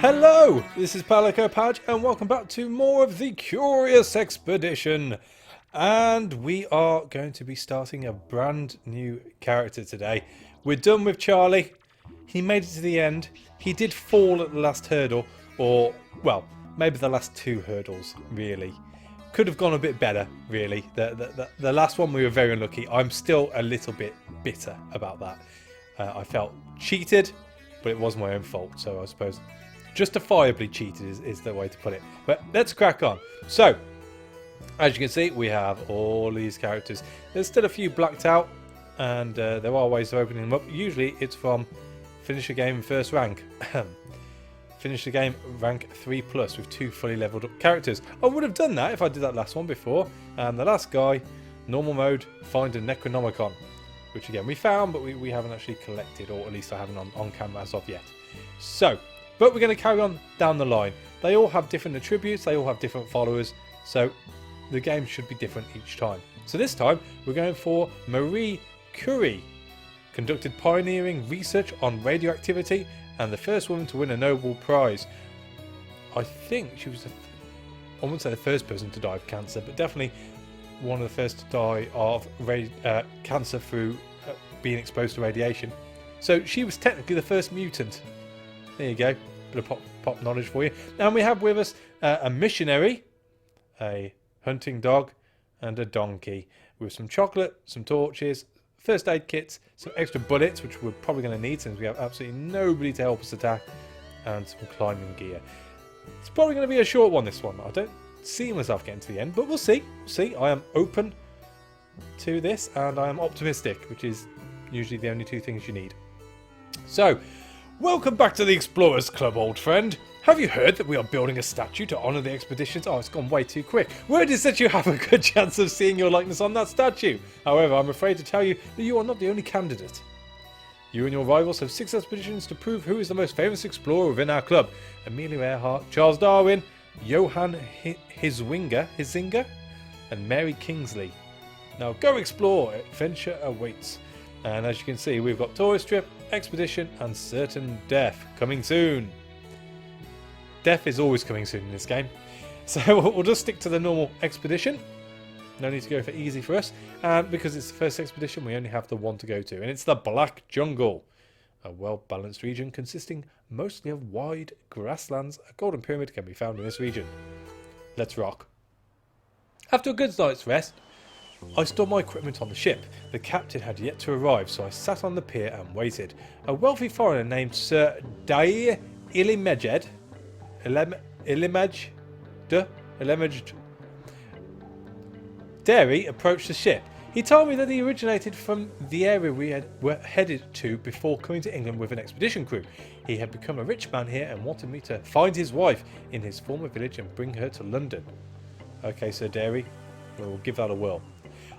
Hello, this is Palico Patch and welcome back to more of the Curious Expedition. And we are going to be starting a brand new character today. We're done with Charlie. He made it to the end. He did fall at the last hurdle, or, well, maybe the last two hurdles, really. Could have gone a bit better, really. The last one we were very unlucky. I'm still a little bit bitter about that. I felt cheated, but it was my own fault, so I suppose justifiably cheated is the way to put it. But let's crack on. So, as you can see, we have all these characters. There's still a few blacked out, and there are ways of opening them up. Usually it's from finish a game first rank. Finish the game rank 3+ with 2 fully leveled up characters. I would have done that if I did that last one before. And the last guy, normal mode, find a Necronomicon, which again we found, but we haven't actually collected, or at least I haven't on camera as of yet. So, but we're going to carry on down the line. They all have different attributes, they all have different followers, so the game should be different each time. So this time we're going for Marie Curie. Conducted pioneering research on radioactivity and the first woman to win a Nobel Prize. I think she was I wouldn't say the first person to die of cancer, but definitely one of the first to die of cancer through being exposed to radiation. So she was technically the first mutant. There you go, bit of pop knowledge for you. And we have with us a missionary, a hunting dog, and a donkey with some chocolate, some torches, first aid kits, some extra bullets, which we're probably going to need since we have absolutely nobody to help us attack, and some climbing gear. It's probably going to be a short one, this one. I don't see myself getting to the end, but we'll see. I am open to this, and I am optimistic, which is usually the only two things you need. So, welcome back to the Explorers Club, old friend. Have you heard that we are building a statue to honour the expeditions? Oh, it's gone way too quick. Word is that you have a good chance of seeing your likeness on that statue. However, I'm afraid to tell you that you are not the only candidate. You and your rivals have 6 expeditions to prove who is the most famous explorer within our club. Amelia Earhart, Charles Darwin, Johann Huizinga, and Mary Kingsley. Now go explore, adventure awaits. And as you can see, we've got tourist trip, expedition, and certain death coming soon. Death is always coming soon in this game. So we'll just stick to the normal expedition. No need to go for easy for us. And because it's the first expedition, we only have the one to go to. And it's the Black Jungle. A well-balanced region consisting mostly of wide grasslands. A golden pyramid can be found in this region. Let's rock. After a good night's rest, I stored my equipment on the ship. The captain had yet to arrive, so I sat on the pier and waited. A wealthy foreigner named Sir Dair Ilimejed Derry approached the ship. He told me that he originated from the area we were headed to before coming to England with an expedition crew. He had become a rich man here and wanted me to find his wife in his former village and bring her to London. Okay, Sir Derry, we'll give that a whirl.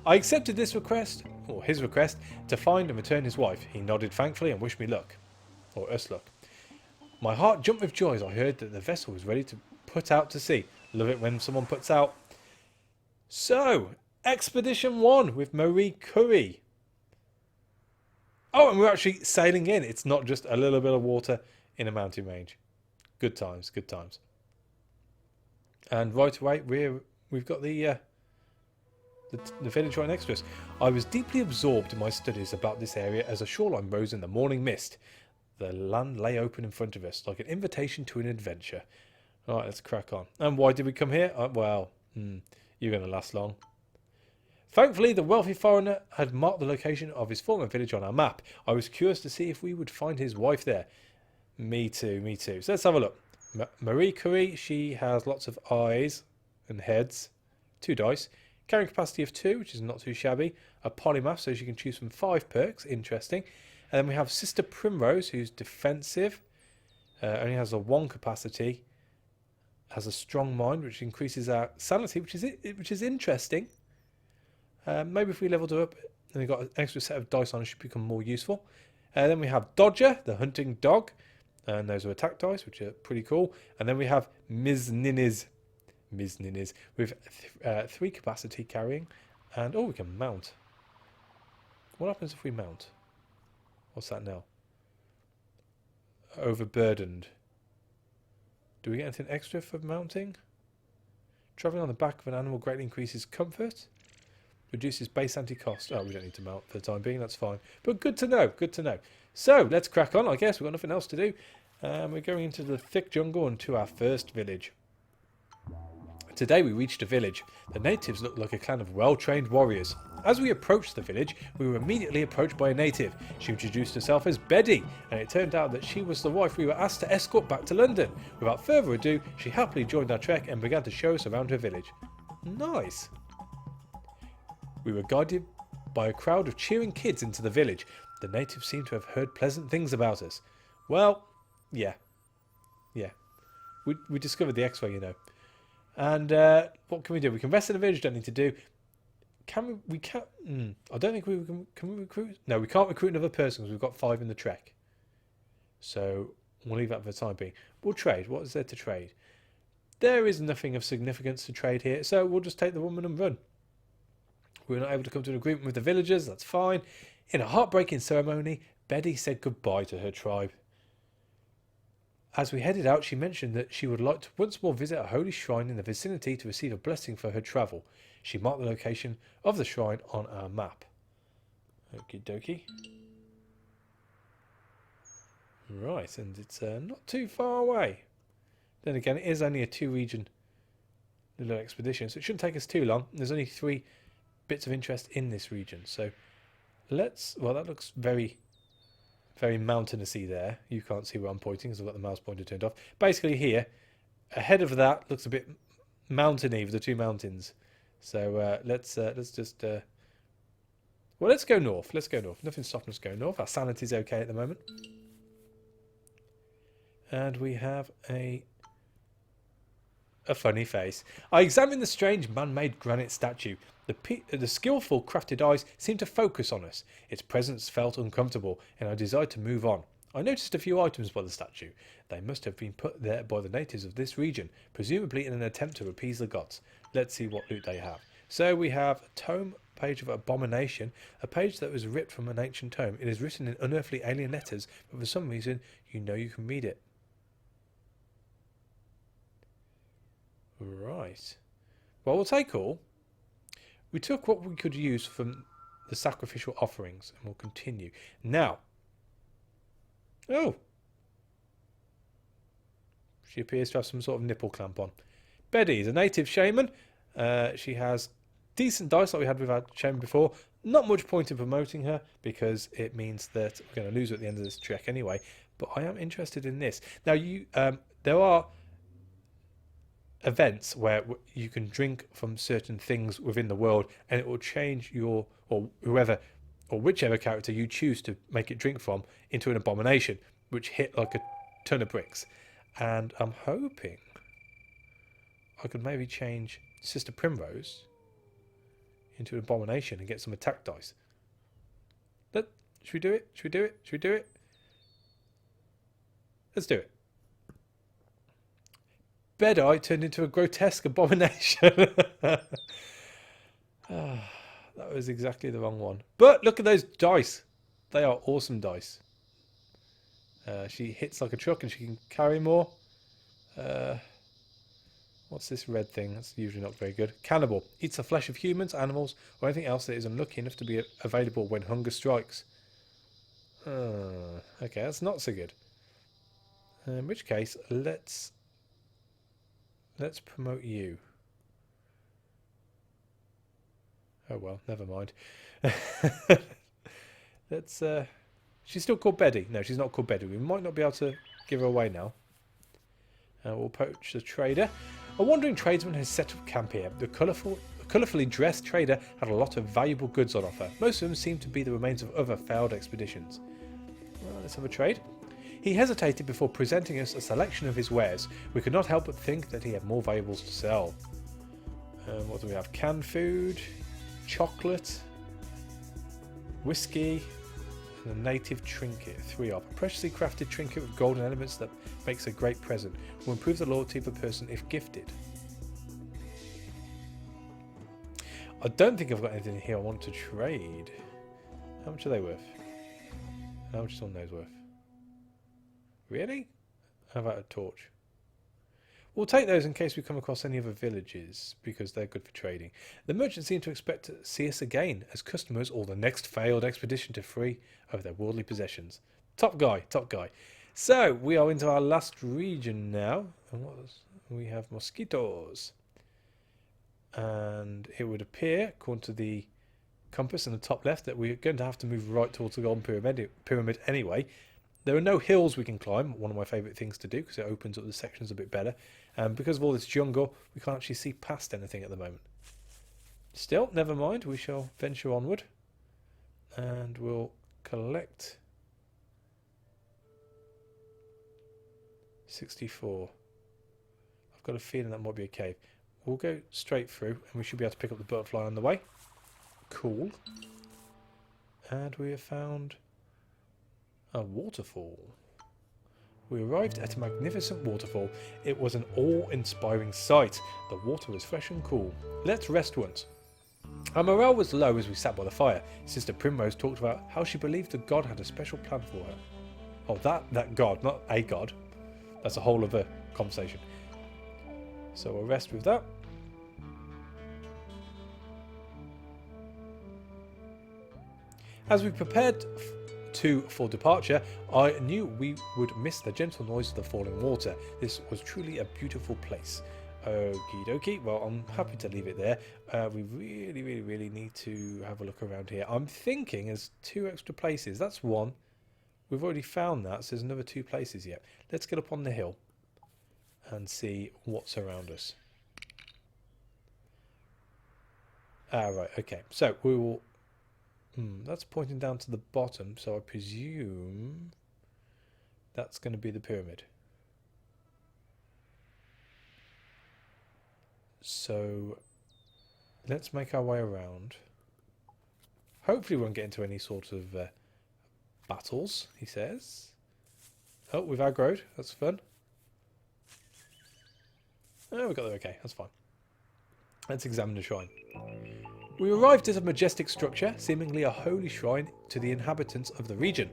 I accepted this request, or his request, to find and return his wife. He nodded thankfully and wished me luck. Or us luck. My heart jumped with joy as I heard that the vessel was ready to put out to sea. Love it when someone puts out. So, Expedition 1 with Marie Curie. Oh, and we're actually sailing in. It's not just a little bit of water in a mountain range. Good times, good times. And right away, we've got the village right next to us. I was deeply absorbed in my studies about this area as a shoreline rose in the morning mist. The land lay open in front of us, like an invitation to an adventure. Alright, let's crack on. And why did we come here? You're going to last long. Thankfully, the wealthy foreigner had marked the location of his former village on our map. I was curious to see if we would find his wife there. Me too. So let's have a look. Marie Curie, she has lots of eyes and heads. 2 dice. Carrying capacity of 2, which is not too shabby. A polymath, so she can choose from 5 perks. Interesting. And then we have Sister Primrose, who's defensive. Only has a 1 capacity. Has a strong mind, which increases our sanity, which is interesting. Maybe if we leveled her up and we got an extra set of dice on, it should become more useful. Then we have Dodger, the hunting dog. And those are attack dice, which are pretty cool. And then we have Ms. Ninnies with 3 capacity carrying. And, we can mount. What happens if we mount? What's that now? Overburdened. Do we get anything extra for mounting? Travelling on the back of an animal greatly increases comfort. Reduces base anti-cost. Oh, we don't need to mount for the time being. That's fine. But good to know. Good to know. So, let's crack on, I guess. We've got nothing else to do. We're going into the thick jungle and to our first village. Today we reached a village. The natives looked like a clan of well-trained warriors. As we approached the village, we were immediately approached by a native. She introduced herself as Betty, and it turned out that she was the wife we were asked to escort back to London. Without further ado, she happily joined our trek and began to show us around her village. Nice. We were guided by a crowd of cheering kids into the village. The natives seemed to have heard pleasant things about us. Well, yeah. We discovered the X-ray, you know. And what can we do? We can rest in the village, don't need to do. Can we can't. I don't think can we recruit? No, we can't recruit another person because we've got 5 in the trek. So we'll leave that for the time being. We'll trade. What is there to trade? There is nothing of significance to trade here, so we'll just take the woman and run. We were not able to come to an agreement with the villagers, that's fine. In a heartbreaking ceremony, Betty said goodbye to her tribe. As we headed out, she mentioned that she would like to once more visit a holy shrine in the vicinity to receive a blessing for her travel. She marked the location of the shrine on our map. Okie dokie. Right, and it's not too far away. Then again, it is only a 2-region little expedition, so it shouldn't take us too long. There's only 3 bits of interest in this region, so let's... Well, that looks very mountainousy there. You can't see where I'm pointing because I've got the mouse pointer turned off. Basically here, ahead of that looks a bit mountainy with the 2 mountains. So let's just... well, let's go north. Let's go north. Nothing's stopping us going north. Our sanity's okay at the moment. And we have a funny face. I examined the strange man-made granite statue. The skillful crafted eyes seemed to focus on us. Its presence felt uncomfortable, and I desired to move on. I noticed a few items by the statue. They must have been put there by the natives of this region, presumably in an attempt to appease the gods. Let's see what loot they have. So we have a tome page of Abomination, a page that was ripped from an ancient tome. It is written in unearthly alien letters, but for some reason, you can read it. Right. Well, we'll take all. We took what we could use from the sacrificial offerings, and we'll continue. Now. Oh. She appears to have some sort of nipple clamp on. Betty is a native shaman. She has decent dice like we had with our shaman before. Not much point in promoting her, because it means that we're going to lose her at the end of this trek anyway. But I am interested in this. Now, there are events where you can drink from certain things within the world, and it will change your or whichever character you choose to make it drink from into an abomination, which hit like a ton of bricks. And I'm hoping I could maybe change Sister Primrose into an abomination and get some attack dice. Should we do it? Should we do it? Should we do it? Let's do it. Bedeye turned into a grotesque abomination. That was exactly the wrong one. But look at those dice. They are awesome dice. She hits like a truck and she can carry more. What's this red thing? That's usually not very good. Cannibal. Eats the flesh of humans, animals, or anything else that is unlucky enough to be available when hunger strikes. Okay, that's not so good. In which case, let's promote you. Oh well, never mind. She's still called Betty. No, she's not called Betty. We might not be able to give her away now. We'll poach the trader. A wandering tradesman has set up camp here. The colourfully dressed trader had a lot of valuable goods on offer. Most of them seemed to be the remains of other failed expeditions. Well, let's have a trade. He hesitated before presenting us a selection of his wares. We could not help but think that he had more valuables to sell. What do we have? Canned food, chocolate, whiskey, and a native trinket. 3 up. A preciously crafted trinket with golden elements that makes a great present. Will improve the loyalty of a person if gifted. I don't think I've got anything here I want to trade. How much are they worth? How much is one of those worth? Really? How about a torch? We'll take those in case we come across any other villages, because they're good for trading. The merchants seem to expect to see us again as customers or the next failed expedition to free of their worldly possessions. Top guy, top guy. So, we are into our last region now. And we have mosquitoes. And it would appear, according to the compass in the top left, that we're going to have to move right towards the Golden Pyramid anyway. There are no hills we can climb, one of my favourite things to do, because it opens up the sections a bit better. And because of all this jungle, we can't actually see past anything at the moment. Still, never mind, we shall venture onward. And we'll collect 64. I've got a feeling that might be a cave. We'll go straight through, and we should be able to pick up the butterfly on the way. Cool. And we have found a waterfall. We arrived at a magnificent waterfall. It was an awe-inspiring sight. The water was fresh and cool. Let's rest once. Our morale was low as we sat by the fire. Sister Primrose talked about how she believed the god had a special plan for her. Oh, that god, not a god. That's a whole other conversation. So we'll rest with that. As we prepared for departure, I knew we would miss the gentle noise of the falling water. This was truly a beautiful place. Okie dokie. Well, I'm happy to leave it there. We really need to have a look around here. I'm thinking there's 2 extra places. That's one. We've already found that, so there's another 2 places yet. Let's get up on the hill and see what's around us. Ah, right. Okay. So we will... that's pointing down to the bottom, so I presume that's going to be the pyramid. So let's make our way around. Hopefully we won't get into any sort of battles, he says. Oh, we've aggroed. That's fun. Oh, we got there okay. That's fine. Let's examine the shrine. We arrived at a majestic structure, seemingly a holy shrine to the inhabitants of the region.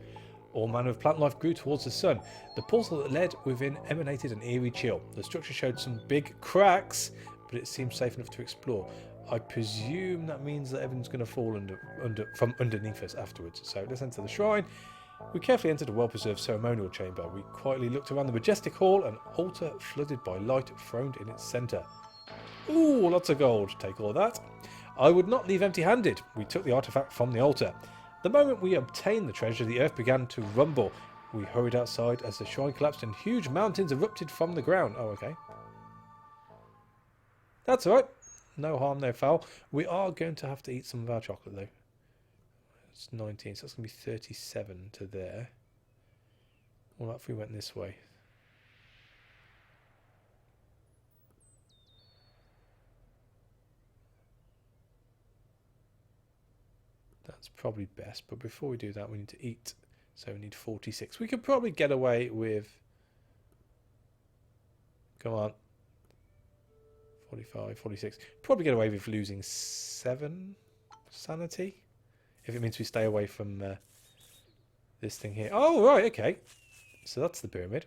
All manner of plant life grew towards the sun. The portal that led within emanated an eerie chill. The structure showed some big cracks, but it seemed safe enough to explore. I presume that means that everything's going to fall from underneath us afterwards. So let's enter the shrine. We carefully entered a well-preserved ceremonial chamber. We quietly looked around the majestic hall, an altar flooded by light throned in its centre. Ooh, lots of gold. Take all that. I would not leave empty-handed. We took the artifact from the altar. The moment we obtained the treasure, the earth began to rumble. We hurried outside as the shrine collapsed and huge mountains erupted from the ground. Oh, okay. That's alright. No harm, no foul. We are going to have to eat some of our chocolate, though. It's 19, so that's going to be 37 to there. What if we went this way? That's probably best, but before we do that we need to eat, so we need 46. We could probably get away with, come on, 45, 46, probably get away with losing 7 sanity, if it means we stay away from this thing here. Oh right, okay, so that's the pyramid.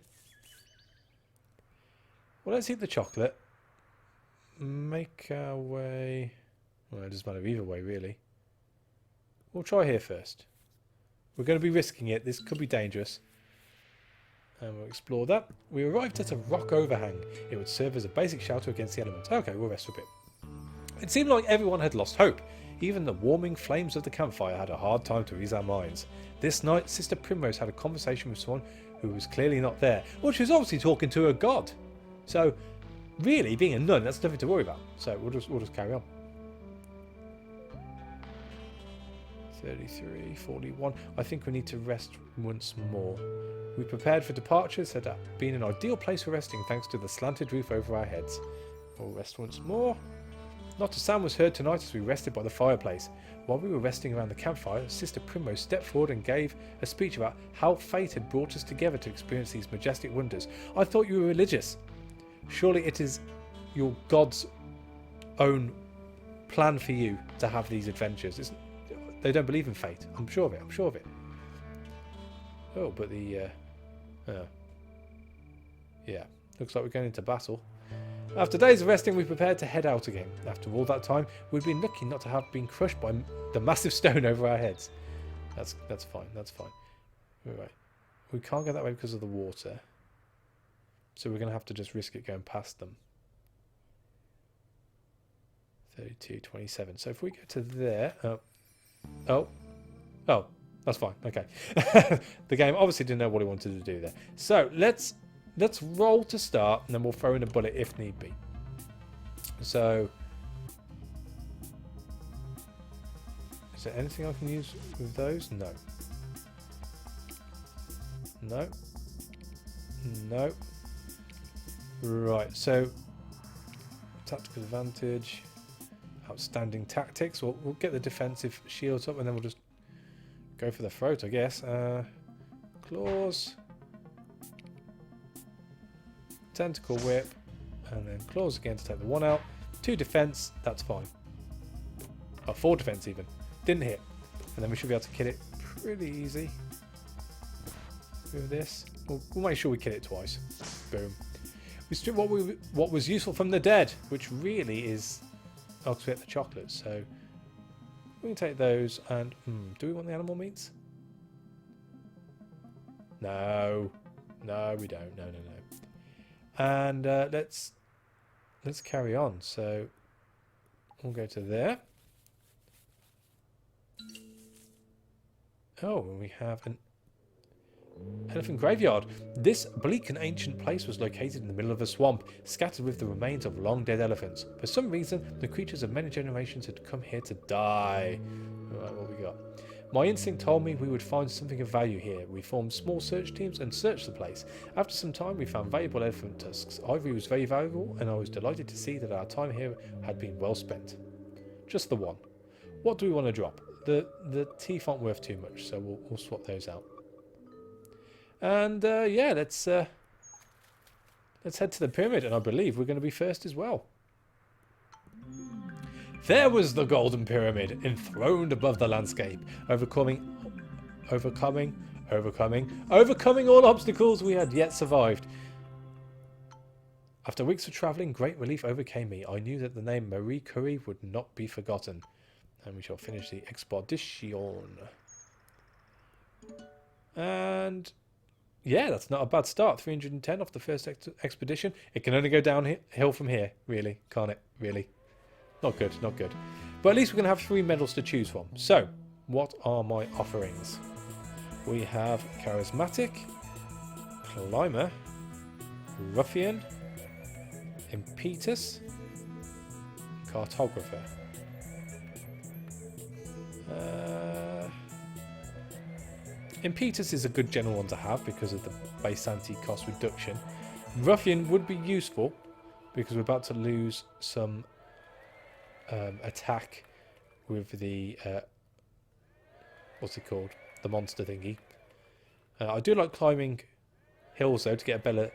Well, let's eat the chocolate, make our way, well, it doesn't matter either way really. We'll try here first. We're going to be risking it. This could be dangerous. And we'll explore that. We arrived at a rock overhang. It would serve as a basic shelter against the elements. Okay, we'll rest for a bit. It seemed like everyone had lost hope. Even the warming flames of the campfire had a hard time to ease our minds. This night, Sister Primrose had a conversation with someone who was clearly not there. Well, she was obviously talking to a god. So, really, being a nun, that's nothing to worry about. So, we'll just carry on. 33, 41. I think we need to rest once more. We prepared for departure, said that being an ideal place for resting thanks to the slanted roof over our heads. We'll rest once more. Not a sound was heard tonight as we rested by the fireplace. While we were resting around the campfire, Sister Primrose stepped forward and gave a speech about how fate had brought us together to experience these majestic wonders. I thought you were religious. Surely it is your God's own plan for you to have these adventures. They don't believe in fate. I'm sure of it. I'm sure of it. Oh, but the... yeah. Looks like we're going into battle. After days of resting, we prepared to head out again. After all that time, we'd been lucky not to have been crushed by the massive stone over our heads. That's fine. That's fine. Right. We can't go that way because of the water. So we're going to have to just risk it going past them. 32, 27. So if we go to there... Oh, that's fine. Okay. The game obviously didn't know what he wanted to do there. So let's roll to start, and then we'll throw in a bullet if need be. So, is there anything I can use with those? No. No. No. Right, so tactical advantage, outstanding tactics. We'll get the defensive shields up, and then we'll just go for the throat, I guess. Claws. Tentacle whip, and then claws again to take the one out. 2 defense, that's fine. Oh, 4 defense even. Didn't hit. And then we should be able to kill it pretty easy with this. We'll make sure we kill it twice. Boom. We stripped what was useful from the dead, which really is the chocolates. So we can take those, and do we want the animal meats? No. No, we don't. No. And let's carry on. So we'll go to there. Oh, and we have an elephant graveyard. This bleak and ancient place was located in the middle of a swamp, scattered with the remains of long dead elephants. For some reason, the creatures of many generations had come here to die. Alright, what we got? My instinct told me we would find something of value here. We formed small search teams and searched the place. After some time, we found valuable elephant tusks. Ivory was very valuable, and I was delighted to see that our time here had been well spent. Just the one. What do we want to drop? The teeth aren't worth too much, so we'll swap those out. And yeah, let's head to the pyramid, and I believe we're going to be first as well. There was the Golden Pyramid, enthroned above the landscape, overcoming all obstacles we had yet survived. After weeks of travelling, great relief overcame me. I knew that the name Marie Curie would not be forgotten. And we shall finish the expedition. And yeah, that's not a bad start. 310 off the first expedition. It can only go downhill from here, really, can't it? Really. Not good, not good. But at least we're going to have 3 medals to choose from. So, what are my offerings? We have Charismatic, Climber, Ruffian, Impetus, Cartographer. Impetus is a good general one to have because of the base anti-cost reduction. Ruffian would be useful because we're about to lose some attack with the what's it called? The monster thingy. I do like climbing hills though to get a better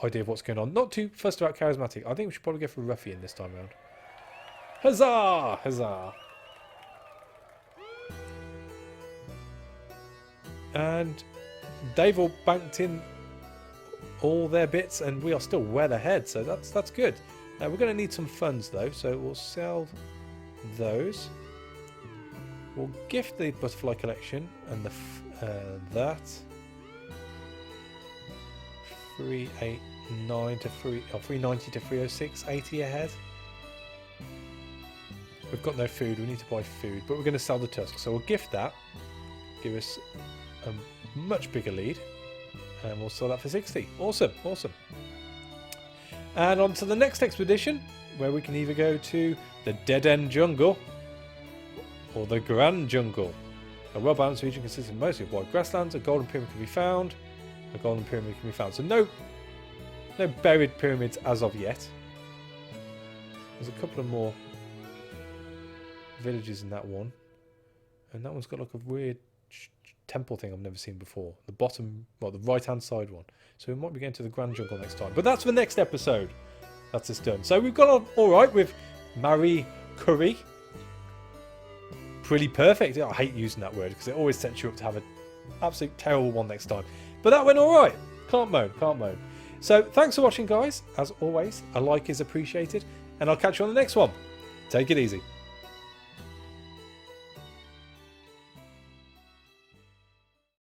idea of what's going on. Not too fussed about Charismatic. I think we should probably go for Ruffian this time around. Huzzah! Huzzah! And they've all banked in all their bits, and we are still well ahead, so that's good. We're going to need some funds though, so we'll sell those. We'll gift the butterfly collection and the that 389 to 390 to 306, 80 ahead. We've got no food. We need to buy food, but we're going to sell the tusk, so we'll gift that. Give us a much bigger lead, and we'll sell that for 60. Awesome, awesome. And on to the next expedition, where we can either go to the Dead End Jungle or the Grand Jungle. A well-balanced region consisting mostly of wide grasslands. A golden pyramid can be found. A golden pyramid can be found. So no buried pyramids as of yet. There's a couple of more villages in that one, and that one's got like a weird temple thing I've never seen before. The bottom, well, the right-hand side one. So we might be going to the Grand Jungle next time. But that's for the next episode. That's us done. So we've got on all right with Marie Curie. Pretty perfect. I hate using that word because it always sets you up to have an absolute terrible one next time. But that went all right. Can't moan, can't moan. So thanks for watching, guys. As always, a like is appreciated, and I'll catch you on the next one. Take it easy.